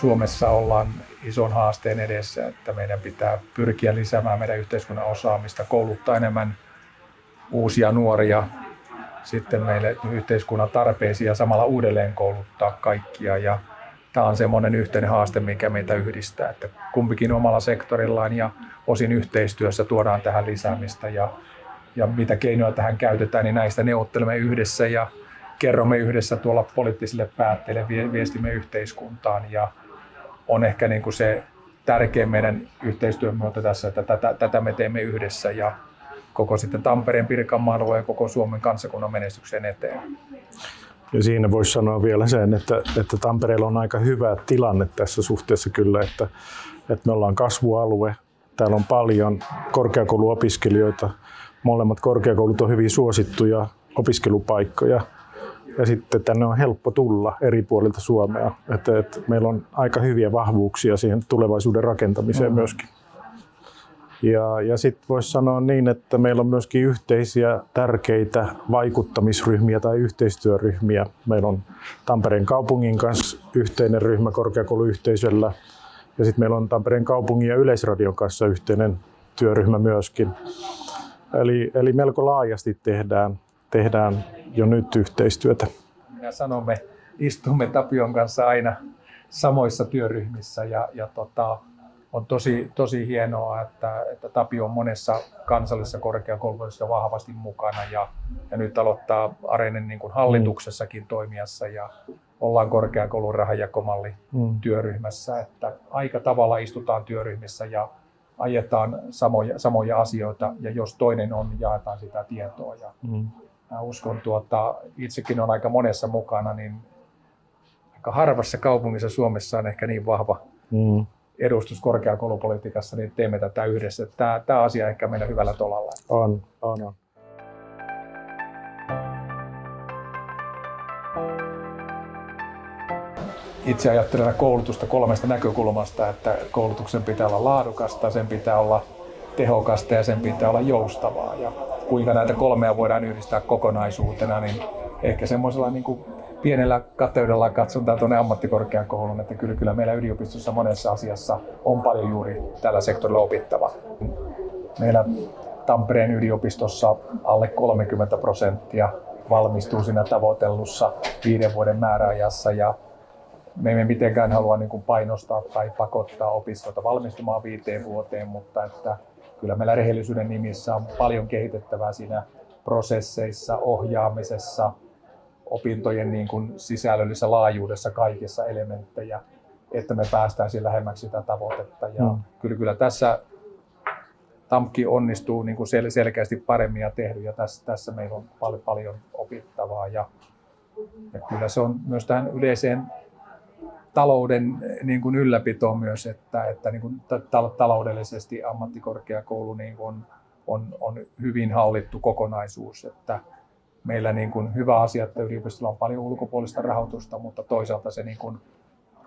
Suomessa ollaan ison haasteen edessä, että meidän pitää pyrkiä lisäämään meidän yhteiskunnan osaamista, kouluttaa enemmän uusia nuoria sitten meille yhteiskunnan tarpeisiin ja samalla uudelleen kouluttaa kaikkia. Ja tämä on semmoinen yhteinen haaste, mikä meitä yhdistää, että kumpikin omalla sektorillaan ja osin yhteistyössä tuodaan tähän lisäämistä ja mitä keinoja tähän käytetään, niin näistä neuvottelemme yhdessä ja kerromme yhdessä tuolla poliittisille päättäjille, viestimme yhteiskuntaan ja on ehkä niin kuin se tärkein meidän yhteistyön myötä tässä, että tätä me teemme yhdessä ja koko sitten Tampereen, Pirkanmaan ja koko Suomen kansakunnan menestyksen eteen. Ja siinä voisi sanoa vielä sen, että Tampereella on aika hyvä tilanne tässä suhteessa kyllä, että me ollaan kasvualue. Täällä on paljon korkeakouluopiskelijoita. Molemmat korkeakoulut on hyvin suosittuja opiskelupaikkoja. Ja sitten tänne on helppo tulla eri puolilta Suomea. Että meillä on aika hyviä vahvuuksia siihen tulevaisuuden rakentamiseen myöskin. Ja sitten voisi sanoa niin, että meillä on myöskin yhteisiä tärkeitä vaikuttamisryhmiä tai yhteistyöryhmiä. Meillä on Tampereen kaupungin kanssa yhteinen ryhmä korkeakouluyhteisöllä ja sitten meillä on Tampereen kaupungin ja Yleisradion kanssa yhteinen työryhmä myöskin. Eli melko laajasti tehdään jo nyt yhteistyötä. Ja sanomme, istumme Tapion kanssa aina samoissa työryhmissä ja on tosi hienoa, että Tapio on monessa kansallisessa korkeakoulussa vahvasti mukana ja nyt aloittaa Arenen niin kuin hallituksessakin toimijassa ja ollaan korkeakoulun rahanjakomalli työryhmässä, että aika tavalla istutaan työryhmissä ja ajetaan samoja asioita ja jos toinen on, jaetaan sitä tietoa. Ja mä uskon, itsekin on aika monessa mukana, niin aika harvassa kaupungissa Suomessa on ehkä niin vahva edustus korkeakoulupolitiikassa, niin teemme tätä yhdessä. Tämä asia ehkä meillä hyvällä tolalla. On. Itse ajattelen koulutusta 3 näkökulmasta, että koulutuksen pitää olla laadukasta, sen pitää olla tehokasta ja sen pitää olla joustavaa. Ja kuinka näitä 3 voidaan yhdistää kokonaisuutena, niin ehkä semmoisella niin kuin pienellä kateudella katsotaan tuonne ammattikorkeakouluun, että kyllä meillä yliopistossa monessa asiassa on paljon juuri tällä sektorilla opittavaa. Meillä Tampereen yliopistossa alle 30% valmistuu siinä tavoitellussa 5 vuoden määräajassa ja me emme mitenkään halua niin kuin painostaa tai pakottaa opiskelijoita valmistumaan 5 vuoteen, mutta että kyllä meillä rehellisyyden nimissä on paljon kehitettävää siinä prosesseissa, ohjaamisessa, opintojen niin kuin sisällöllisessä laajuudessa kaikissa elementtejä, että me päästään lähemmäksi sitä tavoitetta. Ja kyllä tässä TAMKki onnistuu niin kuin selkeästi paremmin ja tehnyt ja tässä meillä on paljon opittavaa. Ja kyllä se on myös tähän yleiseen talouden niin kuin ylläpitoon myös, että niin kuin taloudellisesti ammattikorkeakoulu niin kuin on hyvin hallittu kokonaisuus. Että meillä niin kuin hyvä asia, että yliopistolla on paljon ulkopuolista rahoitusta, mutta toisaalta se niin kuin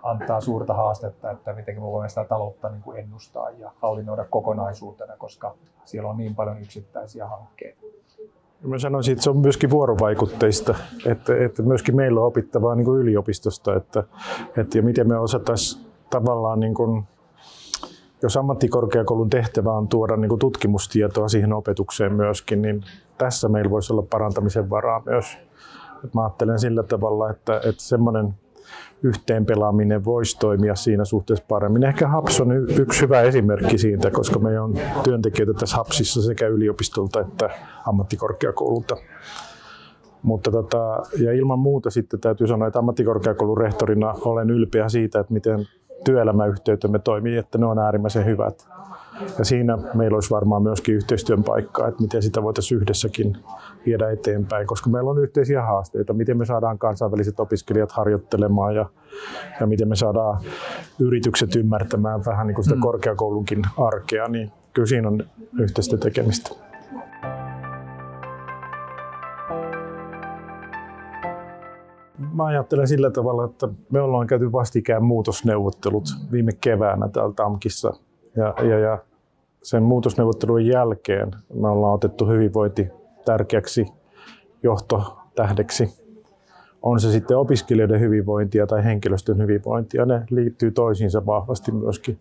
antaa suurta haastetta, että miten me voimme sitä taloutta niin kuin ennustaa ja hallinnoida kokonaisuutena, koska siellä on niin paljon yksittäisiä hankkeita. Mä sanoisin, että se on myöskin vuorovaikutteista, että myöskin meillä on opittavaa niin kuin yliopistosta, ja miten me osattaisiin tavallaan, niin kuin, jos ammattikorkeakoulun tehtävä on tuoda niin kuin tutkimustietoa siihen opetukseen myöskin, niin tässä meillä voisi olla parantamisen varaa myös. Mä ajattelen sillä tavalla, että semmoinen yhteenpelaaminen voisi toimia siinä suhteessa paremmin. Ehkä HAPS on yksi hyvä esimerkki siitä, koska meillä on työntekijöitä tässä HAPSissa sekä yliopistolta että ammattikorkeakoululta. Mutta ja ilman muuta sitten täytyy sanoa, että ammattikorkeakoulun rehtorina olen ylpeä siitä, että miten työelämäyhteytemme toimii, että ne on äärimmäisen hyvät. Ja siinä meillä olisi varmaan myöskin yhteistyön paikkaa, että miten sitä voitaisiin yhdessäkin viedä eteenpäin, koska meillä on yhteisiä haasteita, miten me saadaan kansainväliset opiskelijat harjoittelemaan ja miten me saadaan yritykset ymmärtämään vähän niin kuin sitä korkeakoulunkin arkea, niin kyllä siinä on yhteistä tekemistä. Mä ajattelen sillä tavalla, että me ollaan käyty vastikään muutosneuvottelut viime keväänä täällä TAMKissa. Ja sen muutosneuvottelun jälkeen me ollaan otettu hyvinvointi tärkeäksi johtotähdeksi. on se sitten opiskelijoiden hyvinvointia tai henkilöstön hyvinvointia, ne liittyy toisiinsa vahvasti myöskin.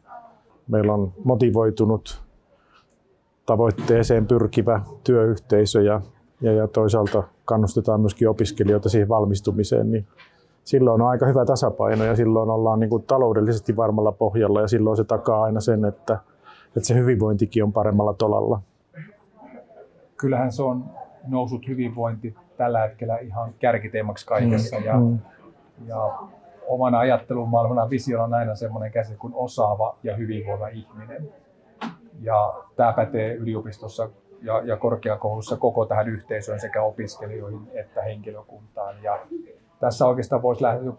Meillä on motivoitunut, tavoitteeseen pyrkivä työyhteisö ja toisaalta kannustetaan myöskin opiskelijoita siihen valmistumiseen, niin silloin on aika hyvä tasapaino ja silloin ollaan niin kuin taloudellisesti varmalla pohjalla ja silloin se takaa aina sen, että se hyvinvointikin on paremmalla tolalla. Kyllähän se on noussut hyvinvointi tällä hetkellä ihan kärkiteemaksi kaikessa ja omana ajattelumaailmana visiolla on aina semmoinen käsite kuin osaava ja hyvinvoiva ihminen. Ja tämä pätee yliopistossa ja korkeakoulussa koko tähän yhteisöön sekä opiskelijoihin että henkilökuntaan. Ja tässä oikeastaan voisi lähteä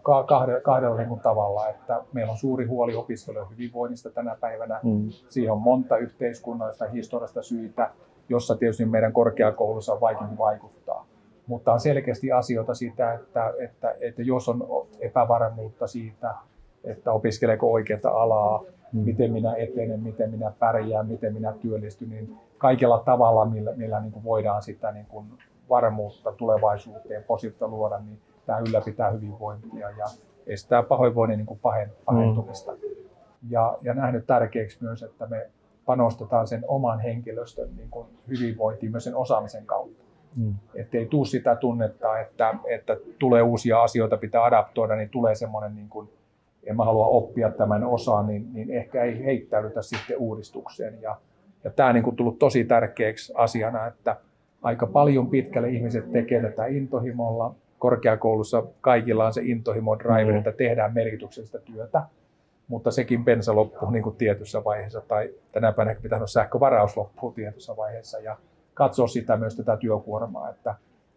kahdella niin kuin tavalla, että meillä on suuri huoli opiskelijoiden hyvinvoinnista tänä päivänä. Siihen on monta yhteiskunnallista historiallista syitä, jossa tietysti meidän korkeakoulussa on vaikeampi vaikuttaa. Mutta on selkeästi asioita siitä, että jos on epävarmuutta siitä, että opiskeleeko oikeaa alaa, miten minä etenen, miten minä pärjään, miten minä työllistyn, niin kaikella tavalla, millä niin kuin voidaan sitä niin kuin varmuutta tulevaisuuteen, positiivista luoda, niin tämä ylläpitää hyvinvointia ja estää pahoinvoinnin niin kuin pahentumista. Ja nähnyt tärkeäksi myös, että me panostetaan sen oman henkilöstön niin kuin hyvinvointiin myös sen osaamisen kautta. Että ei tule sitä tunnetta, että tulee uusia asioita, pitää adaptoida, niin tulee semmoinen, niin kuin, en mä halua oppia tämän osaan, niin ehkä ei heittäydytä sitten uudistukseen. Ja tämä on niin kuin tullut tosi tärkeäksi asiana, että aika paljon pitkälle ihmiset tekee tätä intohimolla. Korkeakoulussa kaikilla on se intohimo drive, että tehdään merkityksellistä työtä, mutta sekin bensa loppuu niin kuin tietyssä vaiheessa, tai tänä päivänä pitää sanoa sähkövaraus loppuu tietyssä vaiheessa, ja katsoa sitä myös tätä työkuormaa,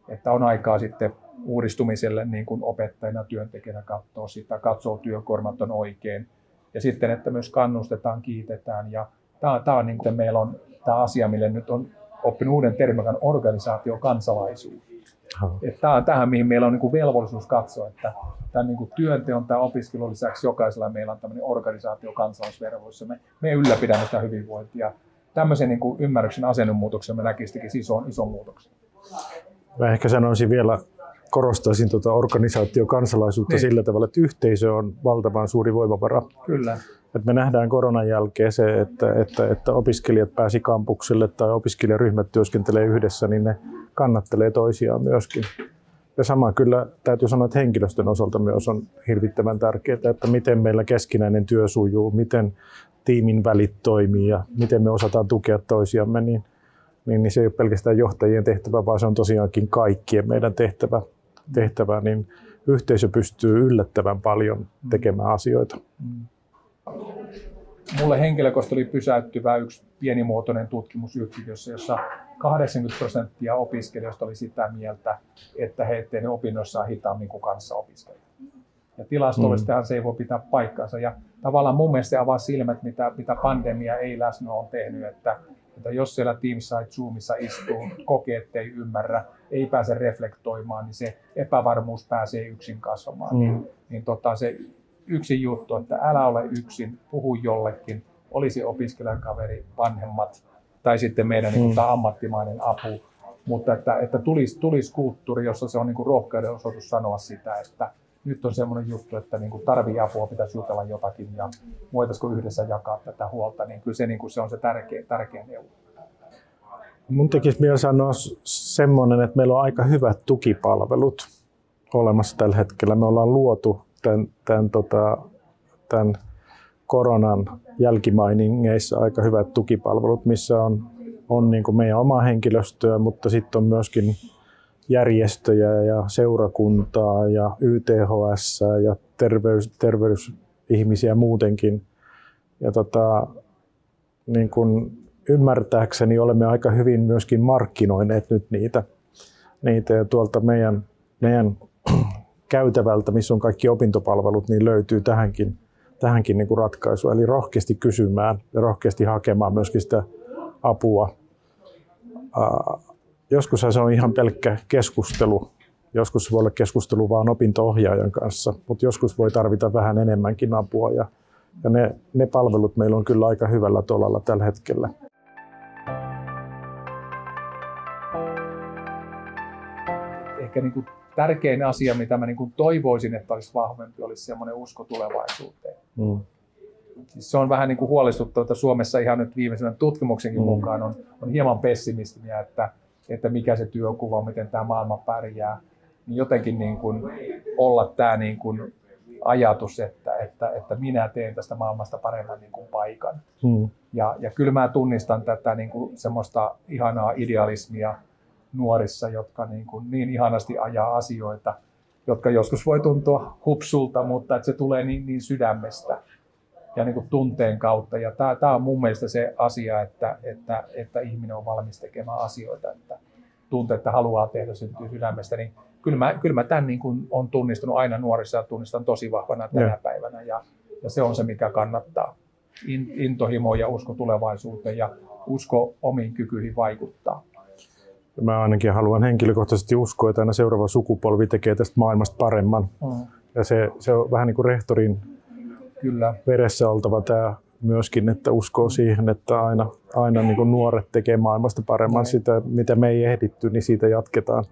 että on aikaa sitten uudistumiselle niin kuin opettajana, työntekijänä katsoa sitä, katsoo työkuormat on oikein, ja sitten, että myös kannustetaan, kiitetään, ja tämä on niin kuin meillä on tämä asia, mille nyt on oppinut uuden termin, organisaatiokansalaisuus. Tämä on tähän, mihin meillä on niin kuin velvollisuus katsoa, että tämän niin kuin työnteon tai opiskelun lisäksi jokaisella meillä on tämmöinen organisaatiokansalaisvelvollisuus. Me ylläpidämme sitä hyvinvointia. Tämmöisen niin kuin ymmärryksen asennemuutoksen me näkisikin ison muutoksen. Mä ehkä sanoisin vielä, korostaisin tuota organisaatiokansalaisuutta sillä tavalla, että yhteisö on valtavan suuri voimavara. Kyllä. Et me nähdään koronan jälkeen se, että opiskelijat pääsi kampukselle tai opiskelijaryhmät työskentelee yhdessä, niin ne kannattelee toisiaan myöskin. Ja sama kyllä täytyy sanoa, että henkilöstön osalta myös on hirvittävän tärkeää, että miten meillä keskinäinen työ sujuu, miten tiimin välit toimii ja miten me osataan tukea toisiamme, niin se ei ole pelkästään johtajien tehtävä, vaan se on tosiaankin kaikkien meidän tehtävä, niin yhteisö pystyy yllättävän paljon tekemään asioita. Mulle henkilökohtaisesti oli pysäyttävä yksi pienimuotoinen tutkimusyksikössä, jossa 80% opiskelijoista oli sitä mieltä, että he etenevät opinnoissaan hitaammin kuin kanssaopiskelijat. Ja tilastollisestihan se ei voi pitää paikkaansa. Ja tavallaan mun mielestä se avaa silmät, mitä pandemia ei läsnä on tehnyt, että jos siellä Teamsissa tai Zoomissa istuu, kokee, ettei ymmärrä, ei pääse reflektoimaan, niin se epävarmuus pääsee yksin kasvamaan. Niin se yksin juttu, että älä ole yksin, puhu jollekin, olisi opiskelijakaveri, vanhemmat tai sitten meidän ammattimainen apu, mutta että tulisi kulttuuri, jossa se on niin kuin rohkeuden osoitus sanoa sitä, että nyt on semmoinen juttu, että niin kuin tarvii apua, pitäisi jutella jotakin ja voitaisiko yhdessä jakaa tätä huolta, niin kyllä se, niin kuin se on se tärkeä neuvo. Mun tekisi mieli sanoa semmoinen, että meillä on aika hyvät tukipalvelut olemassa tällä hetkellä. Me ollaan luotu tämän koronan jälkimainingeissa aika hyvät tukipalvelut, missä on niin kuin meidän omaa henkilöstöä, mutta sitten on myöskin järjestöjä ja seurakuntaa ja YTHS ja terveysihmisiä muutenkin. Ja niin kuin ymmärtääkseni olemme aika hyvin myöskin markkinoineet nyt niitä ja tuolta meidän käytävältä, missä on kaikki opintopalvelut, niin löytyy tähänkin niin kuin ratkaisu. Eli rohkeasti kysymään ja rohkeasti hakemaan myöskin sitä apua. Joskus se on ihan pelkkä keskustelu. Joskus voi olla keskustelu vaan opinto-ohjaajan kanssa, mutta joskus voi tarvita vähän enemmänkin apua. Ja ne palvelut meillä on kyllä aika hyvällä tolalla tällä hetkellä. Ehkä niin kuin tärkein asia, mitä mä niin kuin toivoisin, että olisi vahvempi, olisi semmoinen usko tulevaisuuteen. Siis se on vähän niin kuin huolestuttavaa, että Suomessa ihan nyt viimeisen tutkimuksenkin mukaan on hieman pessimistimiä, että mikä se työkuva, miten tämä maailma pärjää. Niin jotenkin niin kuin olla tämä niin kuin ajatus, että minä teen tästä maailmasta paremman niin kuin paikan. Ja kyllä mä tunnistan tätä niin kuin semmoista ihanaa idealismia nuorissa, jotka niin ihanasti ajaa asioita, jotka joskus voi tuntua hupsulta, mutta että se tulee niin sydämestä ja niin kuin tunteen kautta. Ja tämä on mun mielestä se asia, että ihminen on valmis tekemään asioita, että tuntee, että haluaa tehdä, syntyy sydämestä. Niin kyllä mä tämän niin kuin on tunnistunut aina nuorissa ja tunnistan tosi vahvana tänä päivänä. Ja se on se, mikä kannattaa. Intohimo ja usko tulevaisuuteen ja usko omiin kykyihin vaikuttaa. Mä ainakin haluan henkilökohtaisesti uskoa, että aina seuraava sukupolvi tekee tästä maailmasta paremman. Ja se on vähän niin kuin rehtorin veressä oltava tämä myöskin, että uskoo siihen, että aina niin kuin nuoret tekee maailmasta paremman. Sitä, mitä me ei ehditty, niin siitä jatketaan.